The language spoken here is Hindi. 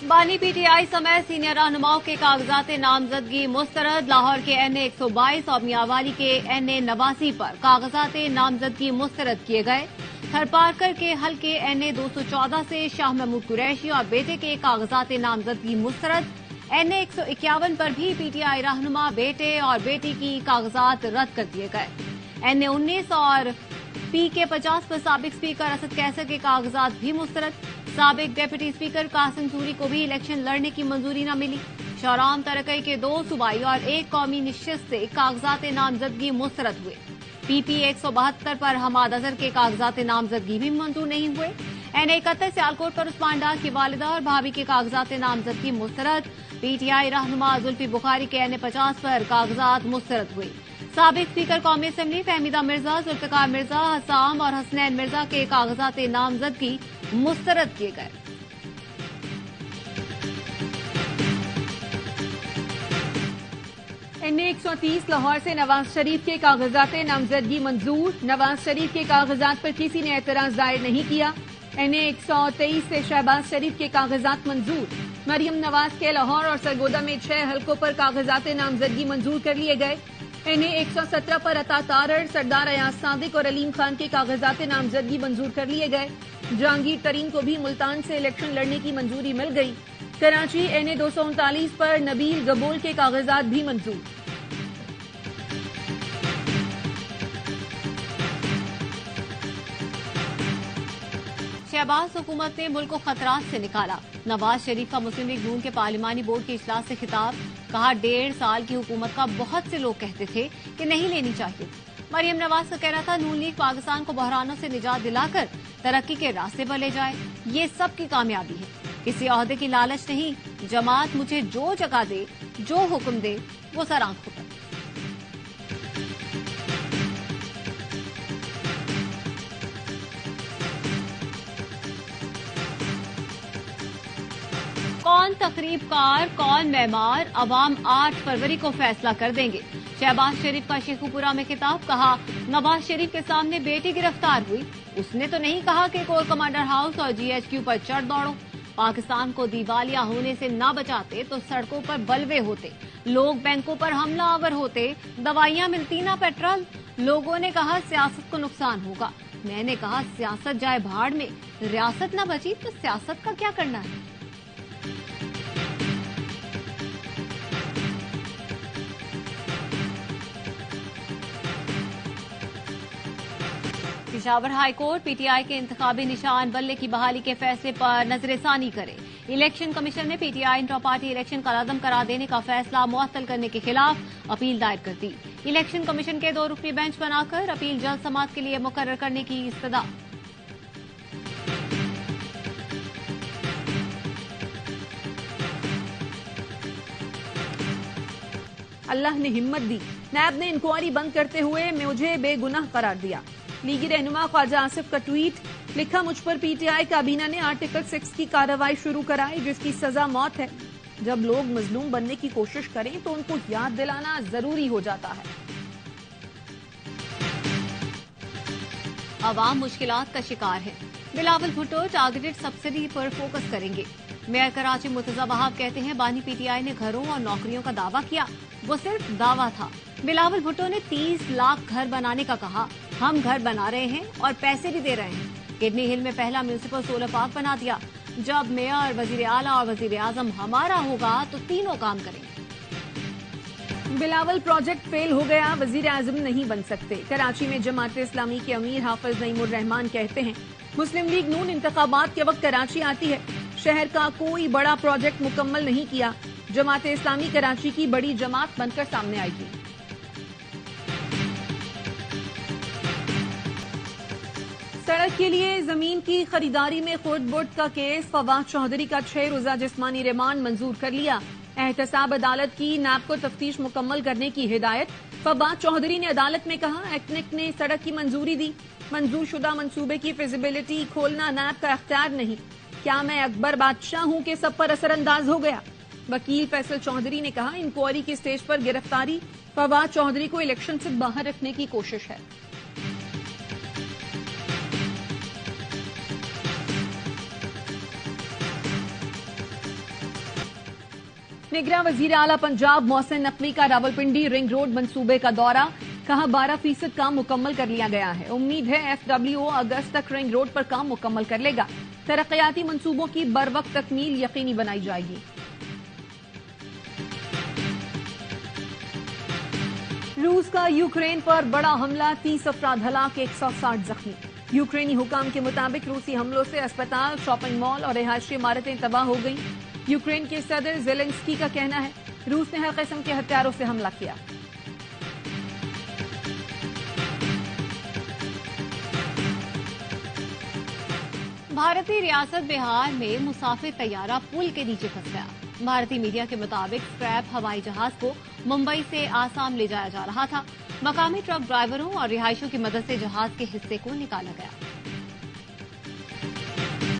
बानी पीटीआई समेत सीनियर रहनुमाओं के कागजात नामजदगी मुस्तरद। लाहौर के NA 122 और मियांवाली के NA 89 पर कागजात नामजदगी मुस्तरद किए गए। थरपारकर के हल्के NA 214 से शाह महमूद कुरैशी और बेटे के कागजात नामजदगी मुस्तरद। NA 151 पर भी पीटीआई रहनुमा बेटे और बेटी की कागजात रद्द कर दिए गए। NA 19 और PK 50 पर साबिक स्पीकर असद कैसर के कागजात भी मुस्तरद। साबिक डेप्यूटी स्पीकर कासिम सूरी को भी इलेक्शन लड़ने की मंजूरी न मिली। शहराम तरकई के 2 सूबाई और 1 कौमी निश्चित से कागजात नामजदगी मुस्तरद हुए। PP 172 पर हमाद अजहर के कागजात नामजदगी भी मंजूर नहीं हुए। NA 71 सियालकोट पर उस्मान डार की वालिदा और भाभी के कागजात नामजदगी मुस्तरद। पीटीआई रहनुमा जुल्फी बुखारी के NA 50 पर कागजात मुस्तरद हुए। साबिक स्पीकर कौमी असेंबली फहमीदा मिर्जा, जुल्फिकार मिर्जा, हसाम और हसनैन मिर्जा के कागजात नामजदगी मुस्तरद किए गए। NA 130 लाहौर से नवाज शरीफ के कागजात नामजदगी मंजूर। नवाज शरीफ के कागजात पर किसी ने एतराज दायर नहीं किया। NA 123 से शहबाज शरीफ के कागजात मंजूर। मरियम नवाज के लाहौर और सरगोदा में 6 हलकों पर कागजात नामजदगी मंजूर कर लिए गए। NA 117 पर अता तारड़, सरदार अयाज सादिक और अलीम खान के कागजात नामजदगी मंजूर कर लिए गए। जहांगीर तरीन को भी मुल्तान से इलेक्शन लड़ने की मंजूरी मिल गई। कराची NA 239 पर नबील गबोल के कागजात भी मंजूर। शहबाज हुकूमत ने मुल्क को खतरात से निकाला। नवाज शरीफ का मुस्लिम लीग नून के पार्लिमानी बोर्ड के इजलास से खिताब। कहा 1.5 साल की हुकूमत का बहुत से लोग कहते थे कि नहीं लेनी चाहिए। मरियम नवाज का कहना था नून लीग पाकिस्तान को बहरानों से निजात दिलाकर तरक्की के रास्ते पर ले जाए। ये सबकी कामयाबी है, किसी ओहदे की लालच नहीं। जमात मुझे जो जगह दे, जो हुक्म दे, वो सर आंखों पर। कौन तकरीबकार, कौन मेहमान, अवाम 8 फरवरी को फैसला कर देंगे। शहबाज शरीफ का शेखुपुरा में खिताब। कहा नवाज शरीफ के सामने बेटी गिरफ्तार हुई, उसने तो नहीं कहा कि कोर कमांडर हाउस और GHQ पर चढ़ दौड़ो। पाकिस्तान को दिवालिया होने से न बचाते तो सड़कों पर बलवे होते, लोग बैंकों पर हमलावर होते, दवाइयां मिलती ना पेट्रोल। लोगों ने कहा सियासत को नुकसान होगा। मैंने कहा सियासत जाए भाड़ में, रियासत न बची तो सियासत का क्या करना है। पेशावर हाईकोर्ट पीटीआई के इंतखाबी निशान बल्ले की बहाली के फैसले पर नजरसानी करे। इलेक्शन कमीशन ने पीटीआई इंट्रा पार्टी इलेक्शन कलादम करार देने का फैसला मुअत्तल करने के खिलाफ अपील दायर कर दी। इलेक्शन कमीशन के 2 रुकनी बेंच बनाकर अपील जल्द समाअत के लिए मुकर्रर करने की इस्तदा। अल्लाह ने हिम्मत दी, नैब ने इंक्वायरी बंद करते हुए मुझे बेगुनाह करार दिया। लीगी रहनुमा ख्वाजा आसिफ का ट्वीट। लिखा मुझ पर पीटीआई काबीना ने आर्टिकल 6 की कार्रवाई शुरू कराई जिसकी सजा मौत है। जब लोग मजलूम बनने की कोशिश करें तो उनको याद दिलाना जरूरी हो जाता है। अवाम मुश्किलात का शिकार है। बिलावल भुट्टो टारगेटेड सब्सिडी पर फोकस करेंगे। मेयर कराची मुर्तजा वहाब कहते हैं बानी पीटीआई ने घरों और नौकरियों का दावा किया, वो सिर्फ दावा था। बिलावल भुट्टो ने 30 लाख घर बनाने का कहा। हम घर बना रहे हैं और पैसे भी दे रहे हैं। किडनी हिल में पहला म्यूनिसिपल सोलर पार्क बना दिया। जब मेयर, वजीर आला और वजीर आजम हमारा होगा तो तीनों काम करेंगे। बिलावल प्रोजेक्ट फेल हो गया, वजीर आजम नहीं बन सकते। कराची में जमात इस्लामी के अमीर हाफिज नईमुर रहमान कहते हैं मुस्लिम लीग नून इंतखाबात के वक्त कराची आती है, शहर का कोई बड़ा प्रोजेक्ट मुकम्मल नहीं किया। जमात इस्लामी कराची की बड़ी जमात बनकर सामने आएगी। सड़क के लिए जमीन की खरीदारी में खुर्द-बुर्द का केस। फवाद चौधरी का 6 रोजा जिस्मानी रिमांड मंजूर कर लिया। एहतसाब अदालत की नैब को तफ्तीश मुकम्मल करने की हिदायत। फवाद चौधरी ने अदालत में कहा एक्नेक ने सड़क की मंजूरी दी, मंजूर शुदा मंसूबे की फिजिबिलिटी खोलना नैब का अख्तियार नहीं। क्या मैं अकबर बादशाह हूं कि सब पर असरअंदाज हो गया। वकील फैसल चौधरी ने कहा इंक्वायरी की स्टेज पर गिरफ्तारी फवाद चौधरी को इलेक्शन से बाहर रखने की कोशिश है। निगरां वजीर आला पंजाब मोहसिन नकवी का रावलपिंडी रिंग रोड मंसूबे का दौरा, कहा 12% काम मुकम्मल कर लिया गया है। उम्मीद है FWO अगस्त तक रिंग रोड पर काम मुकम्मल कर लेगा। तरक्याती मंसूबों की बरवक्त तकमील यकीनी बनाई जाएगी। रूस का यूक्रेन पर बड़ा हमला, 30 अफराद हलाक, 160 जख्मी। यूक्रेनी हुकाम के मुताबिक रूसी हमलों से अस्पताल, शॉपिंग मॉल और रिहायशी इमारतें तबाह हो गईं। यूक्रेन के सदर जेलेंस्की का कहना है रूस ने हर किस्म के हथियारों से हमला किया। भारतीय रियासत बिहार में मुसाफिर तैयारा पुल के नीचे फंस गया। भारतीय मीडिया के मुताबिक स्क्रैप हवाई जहाज को मुंबई से आसाम ले जाया जा रहा था। मकामी ट्रक ड्राइवरों और रिहायशियों की मदद से जहाज के हिस्से को निकाला गया।